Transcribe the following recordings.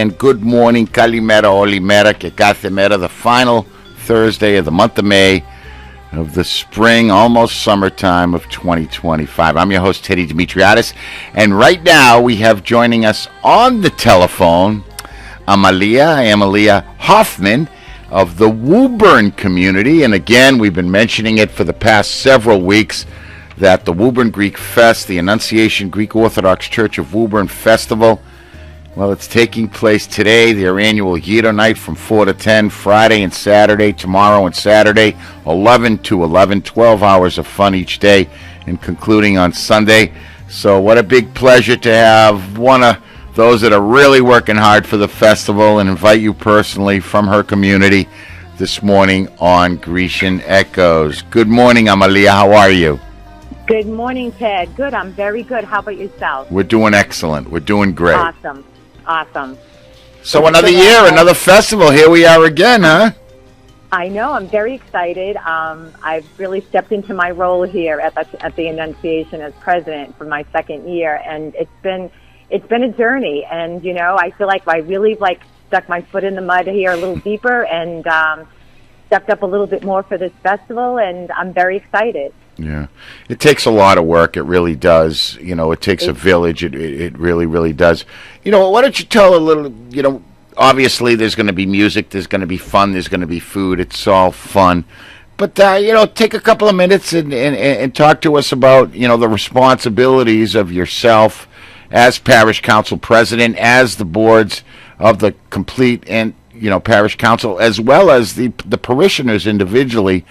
And good morning, Kalimera, Olimera, que κάθε μέρα, the final Thursday of the month of May of the spring, almost summertime of 2025. I'm your host, Teddy Dimitriadis, and right now we have joining us on the telephone Amelia Hoffman of the Woburn community. And again, we've been mentioning it for the past several weeks that the Woburn Greek Fest, the Annunciation Greek Orthodox Church of Woburn Festival, well, it's taking place today, their annual Yiddo night from 4 to 10, Friday and Saturday, tomorrow and Saturday, 11 to 11, 12 hours of fun each day, and concluding on Sunday. So what a big pleasure to have one of those that are really working hard for the festival and invite you personally from her community this morning on Grecian Echoes. Good morning, Amelia. How are you? Good morning, Ted. Good. I'm very good. How about yourself? We're doing excellent. We're doing great. Awesome. So another year, another festival. Here we are again, huh? I know. I'm very excited. I've really stepped into my role here at the Annunciation as president for my second year, and it's been a journey. And I feel like I really stuck my foot in the mud here a little deeper and stepped up a little bit more for this festival, and I'm very excited. Yeah, it takes a lot of work. It really does. It takes a village. It really, really does. Why don't you tell a little, obviously there's going to be music, there's going to be fun, there's going to be food. It's all fun. But, take a couple of minutes and talk to us about, the responsibilities of yourself as parish council president, as the boards of the complete and, parish council, as well as the parishioners individually,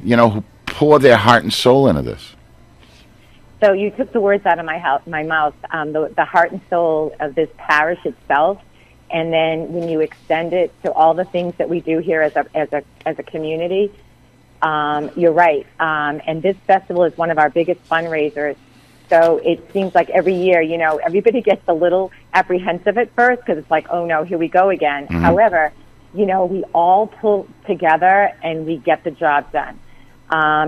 who pour their heart and soul into this. So you took the words out of my mouth, the heart and soul of this parish itself, and then when you extend it to all the things that we do here as a community, you're right. And this festival is one of our biggest fundraisers. So it seems like every year, everybody gets a little apprehensive at first because it's like, oh no, here we go again. Mm-hmm. However, we all pull together and we get the job done.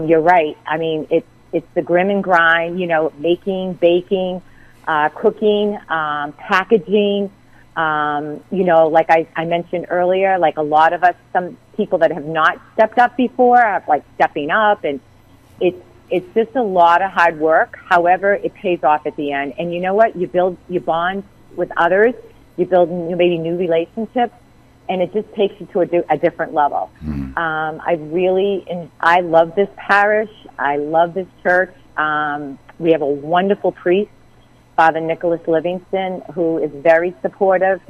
You're right. I mean, it's the grim and grind, making, baking, cooking, packaging, like I mentioned earlier, like a lot of us, some people that have not stepped up before are stepping up, and it's just a lot of hard work. However, it pays off at the end. And you know what? You bond with others, you build maybe new relationships, and it just takes you to a different level. Mm. I love this parish. I love this church. We have a wonderful priest, Father Nicholas Livingston, who is very supportive.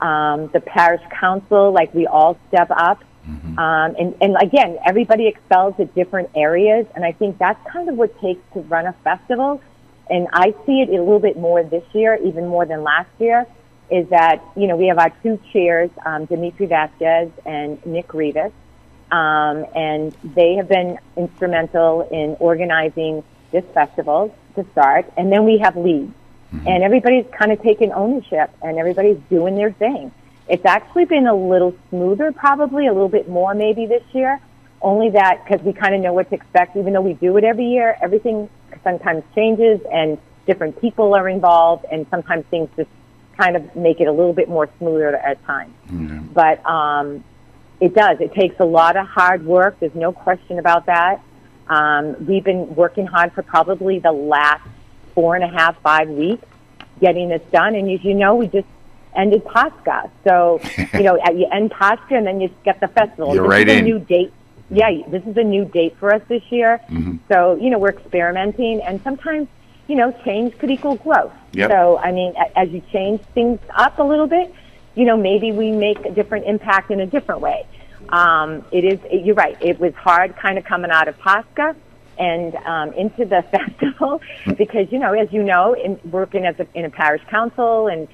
The parish council, we all step up. Mm-hmm. And again, everybody excels at different areas, and I think that's kind of what it takes to run a festival. And I see it a little bit more this year, even more than last year, is that, we have our two chairs, Dimitri Vasquez and Nick Rivas, and they have been instrumental in organizing this festival to start. And then we have leads, mm-hmm. and everybody's kind of taken ownership, and everybody's doing their thing. It's actually been a little smoother, probably a little bit more maybe this year, only that because we kind of know what to expect. Even though we do it every year, everything sometimes changes, and different people are involved, and sometimes things just kind of make it a little bit more smoother at times. Mm-hmm. But it does. It takes a lot of hard work. There's no question about that. We've been working hard for probably the last 4.5, 5 weeks getting this done. And as you know, we just ended Pascha. So, you end Pascha and then you get the festival. You're right in. New date. Yeah, this is a new date for us this year. Mm-hmm. So, we're experimenting, and sometimes change could equal growth. Yep. So, I mean, as you change things up a little bit, maybe we make a different impact in a different way. You're right. It was hard kind of coming out of Pascha and into the festival because, as you know, working in a parish council and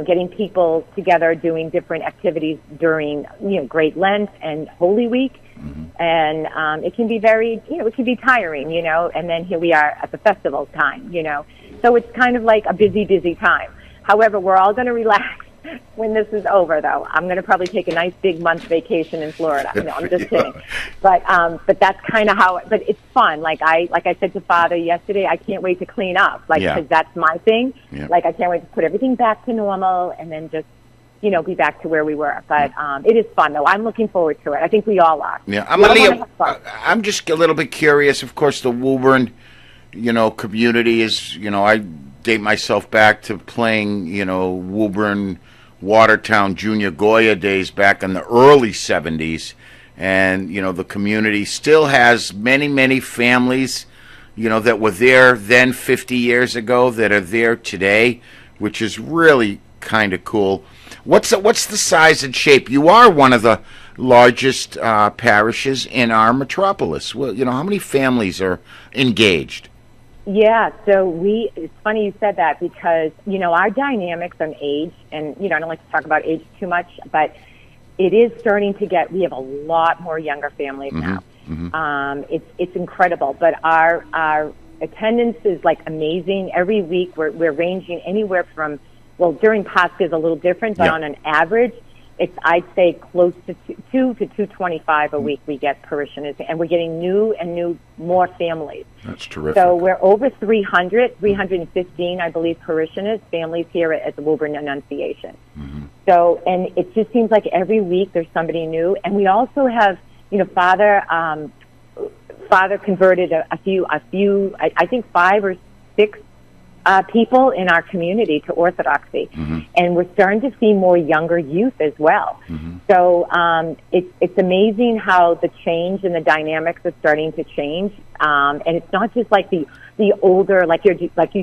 getting people together doing different activities during, Great Lent and Holy Week. Mm-hmm. And it can be very, it can be tiring, and then here we are at the festival time, so it's kind of like a busy time. However, we're all going to relax when this is over, though. I'm going to probably take a nice big month vacation in Florida. No, I'm just kidding. But that's kind of how. But it's fun. Like I said to Father yesterday, I can't wait to clean up. Because that's my thing. Yeah. Like I can't wait to put everything back to normal and then just be back to where we were. But it is fun, though. I'm looking forward to it. I think we all are. Yeah, Amelia, I'm just a little bit curious. Of course, the Woburn, community is, I date myself back to playing, Woburn, Watertown, Junior Goya days back in the early 70s. And, the community still has many, many families, that were there then 50 years ago that are there today, which is really kind of cool. What's the size and shape? You are one of the largest parishes in our metropolis. Well, how many families are engaged? Yeah, so it's funny you said that because, our dynamics on age, and, I don't like to talk about age too much, but it is starting to we have a lot more younger families now. Mm-hmm. It's incredible, but our attendance is amazing. Every week we're ranging anywhere from, during Pascha is a little different, but on an average, it's, I'd say, close to 2 to 225 a week we get parishioners, and we're getting more families. That's terrific. So we're over 315, I believe, parishioners, families here at the Woburn Annunciation. Mm-hmm. So, and it just seems like every week there's somebody new, and we also have, Father converted a few, I think 5 or 6 people in our community to Orthodoxy, and we're starting to see more younger youth as well. So it's amazing how the change and the dynamics are starting to change, and it's not just like the older, like you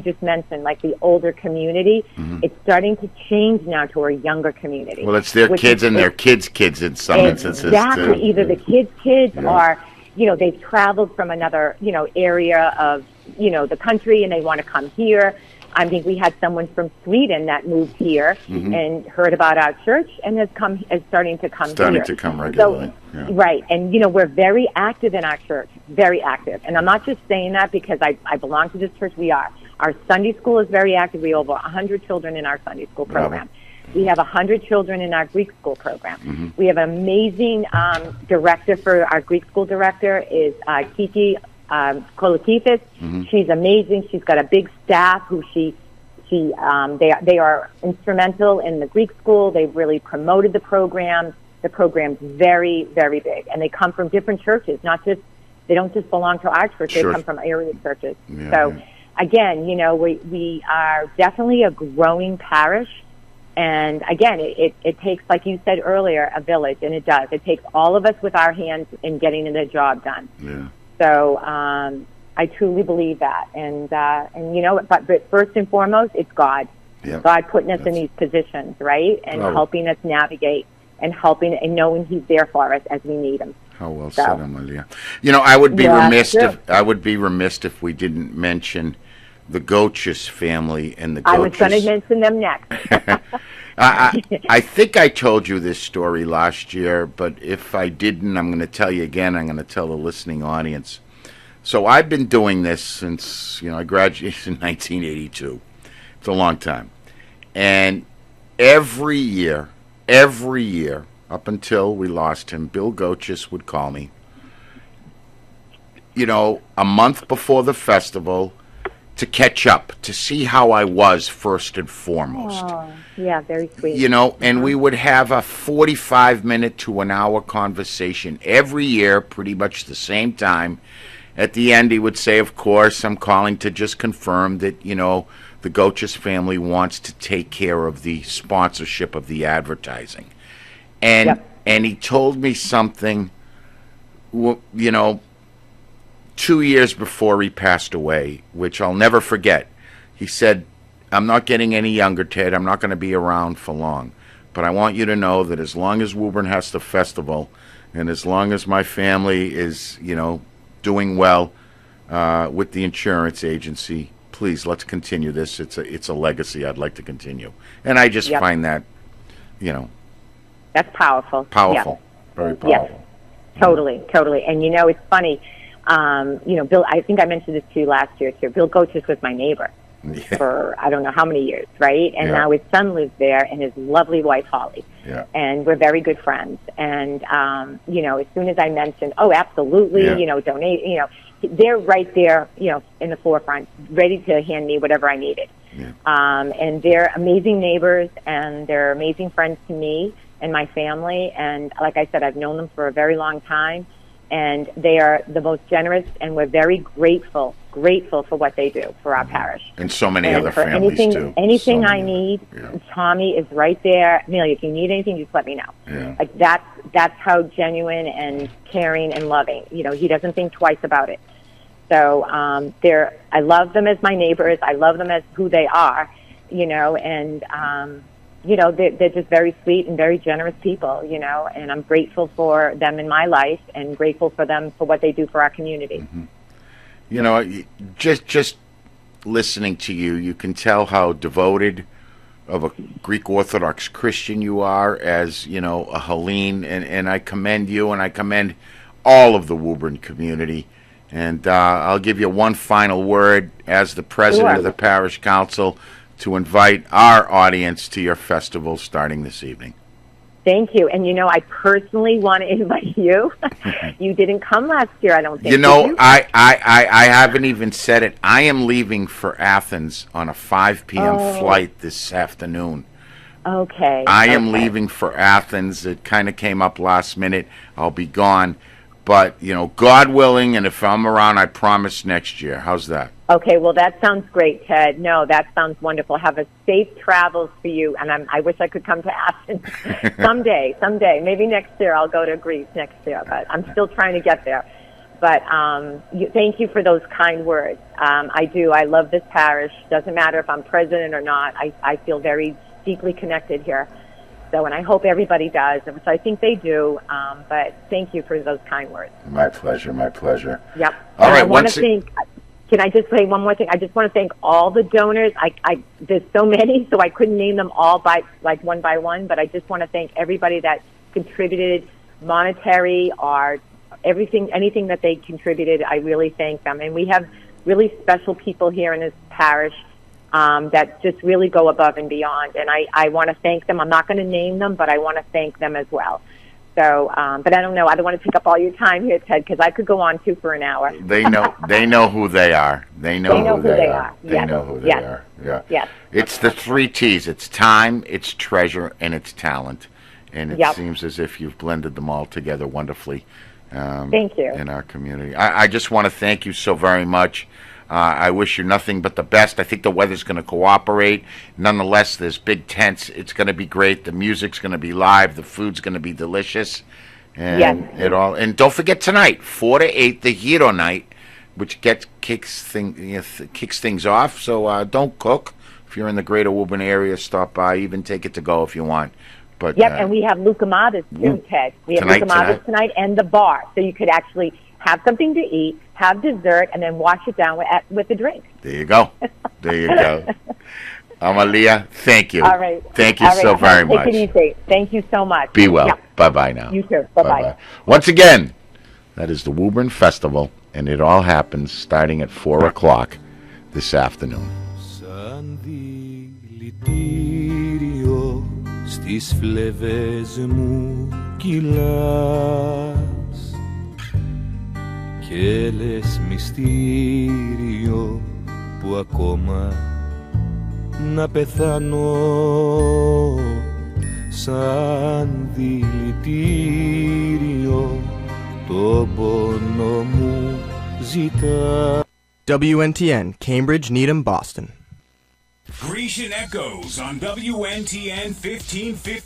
just mentioned, like the older community. It's starting to change now to a younger community. Well, it's their kids and their kids' kids in some instances. Exactly, either the kids or they've traveled from another area of the country, and they want to come here. I mean, we had someone from Sweden that moved here and heard about our church and is starting to come regularly. So, right, and we're very active in our church, very active. And I'm not just saying that because I belong to this church. We are. Our Sunday school is very active. We have over 100 children in our Sunday school program. We have 100 children in our Greek school program. We have an amazing director for our Greek school director is Kiki Kolakifis. She's amazing. She's got a big staff who they are instrumental in the Greek school. They've really promoted the program. The program's very, very big, and they come from different churches. They don't just belong to our church. They come from area churches. Again, we are definitely a growing parish. And again, it takes, like you said earlier, a village, and it does. It takes all of us with our hands in getting the job done. Yeah. So I truly believe that, and but first and foremost, it's God. Yep. God putting us in these positions, right, and helping us navigate, and helping and knowing He's there for us as we need Him. How well said, Amelia. I would be remiss if we didn't mention the Gochis family and the Gochis. I was going to mention them next. I think I told you this story last year, but if I didn't, I'm going to tell you again. I'm going to tell the listening audience. So I've been doing this since, I graduated in 1982. It's a long time. And every year, up until we lost him, Bill Gochis would call me, a month before the festival, to catch up, to see how I was first and foremost. Oh, yeah, very sweet. And we would have a 45-minute to an hour conversation every year, pretty much the same time. At the end, he would say, of course, I'm calling to just confirm that, the Gochis family wants to take care of the sponsorship of the advertising. And he told me something, 2 years before he passed away, which I'll never forget. He said, I'm not getting any younger, Ted. I'm not going to be around for long. But I want you to know that as long as Woburn has the festival, and as long as my family is, doing well with the insurance agency, please, let's continue this. It's a legacy I'd like to continue. And I just find that, That's powerful. Powerful. Very powerful. Yes. Totally. And, it's funny. Bill, I think I mentioned this to you last year too. Bill Gochis was my neighbor. for I don't know how many years, right? And now his son lives there and his lovely wife, Holly. Yeah. And we're very good friends. And, you know, as soon as I mentioned, oh, absolutely, you know, donate, you know, they're right there, you know, in the forefront, ready to hand me whatever I needed. Yeah. And they're amazing neighbors, and they're amazing friends to me and my family. And like I said, I've known them for a very long time, and they are the most generous, and we're very grateful for what they do for our parish. And so many other families, too. Anything so I need, Tommy is right there. Amelia, if you need anything, just let me know. Yeah. Like that's how genuine and caring and loving. You know, he doesn't think twice about it. So I love them as my neighbors. I love them as who they are, you know, and, you know, they're just very sweet and very generous people, you know, and I'm grateful for them in my life and grateful for them for what they do for our community. Mm-hmm. You know, just listening to you, you can tell how devoted of a Greek Orthodox Christian you are as, you know, a Hellene, and I commend you, and I commend all of the Woburn community. And I'll give you one final word as the president of the parish council to invite our audience to your festival starting this evening. Thank you. And, you know, I personally want to invite you. You didn't come last year, I don't think. You know, I haven't even said it. I am leaving for Athens on a 5 p.m. flight this afternoon. Okay. I am leaving for Athens. It kind of came up last minute. I'll be gone. But, you know, God willing, and if I'm around, I promise next year. How's that? Okay, well, that sounds great, Ted. No, that sounds wonderful. Have a safe travels for you, and I wish I could come to Athens someday. Maybe next year I'll go to Greece next year, but I'm still trying to get there. But thank you for those kind words. I do. I love this parish. Doesn't matter if I'm president or not. I feel very deeply connected here. So, and I hope everybody does, which I think they do. But thank you for those kind words. My pleasure. My pleasure. Yep. All right. I want to thank. Can I just say one more thing? I just want to thank all the donors. There's so many, so I couldn't name them all one by one. But I just want to thank everybody that contributed, monetary or anything that they contributed. I really thank them, and we have really special people here in this parish that just really go above and beyond. And I want to thank them. I'm not going to name them, but I want to thank them as well. So, but I don't know. I don't want to take up all your time here, Ted, because I could go on too for an hour. They know who they are. They know who they are. They know who they are. Yeah. Yes. It's the 3 T's. It's time, it's treasure, and it's talent. And it seems as if you've blended them all together wonderfully. Thank you. In our community. I just want to thank you so very much. I wish you nothing but the best. I think the weather's going to cooperate. Nonetheless, there's big tents. It's going to be great. The music's going to be live. The food's going to be delicious. And and don't forget tonight, 4 to 8, the Hero Night, which kicks things off. So don't cook. If you're in the greater Woburn area, stop by. Even take it to go if you want. But and we have Lucamadas too, Ted. We have Lucamadas tonight and the bar. So you could actually have something to eat, have dessert, and then wash it down with a drink. There you go. There you go. Amelia, thank you. All right. Thank you so very much. Take it easy. Thank you so much. Be well. Yeah. Bye-bye now. You too. Bye-bye. Once again, that is the Woburn Festival, and it all happens starting at 4 o'clock this afternoon. Στις φλέβες μου κυλάς και λες μυστήριο που ακόμα να πεθάνω σαν δηλητήριο το πόνο μου ζητά. WNTN, Cambridge, Needham, Boston. Grecian Echoes on WNTN 1550.